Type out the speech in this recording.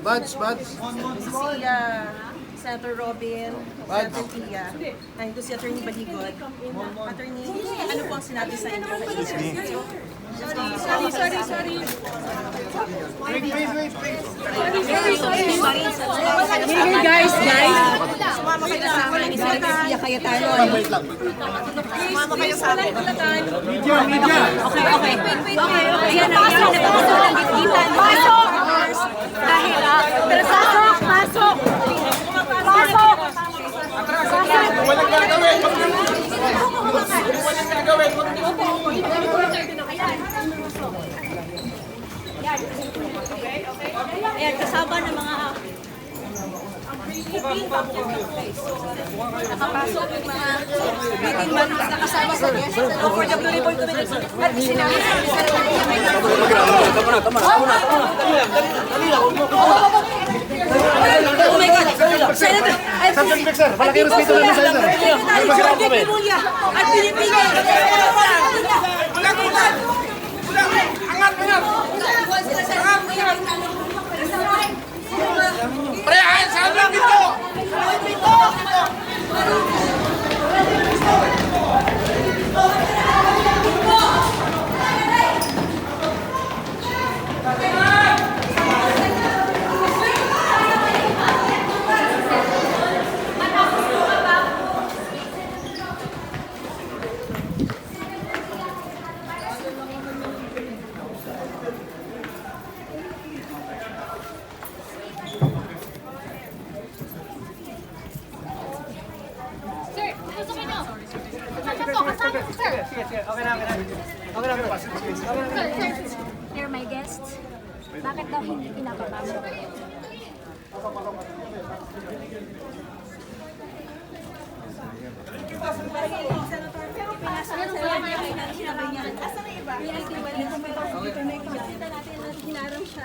Buds. Si Senator Robin, Senator Tia, nandito si Attorney Baligot. Attorney, ano po ang sinabi sa inyo? Sorry. Guys. Sumama kayo sa amin. Senator Pia Cayetano. Wait lang. Sumama kayo sa amin. Okay. Yan ang nagpapasulang gitgitan. Pasok! Dahil, pero pasok! Walang gagawin! Walang gagawin! Ayan, kasama ng mga nakapasok yung mga meeting man nakasama sa OFW Report Committee at sinabi Oh my God! Senator! Subject sir, malaki respeto namin sa inyo. Secretary Jorge Pimulia at Pilipinas! Prehain sa amin dito! Sir, gusto ko nyo. Kasama po, sir. Sige. Okay na. Sir, they're my guests. Bakit daw hindi pinapababa? Hinarang siya.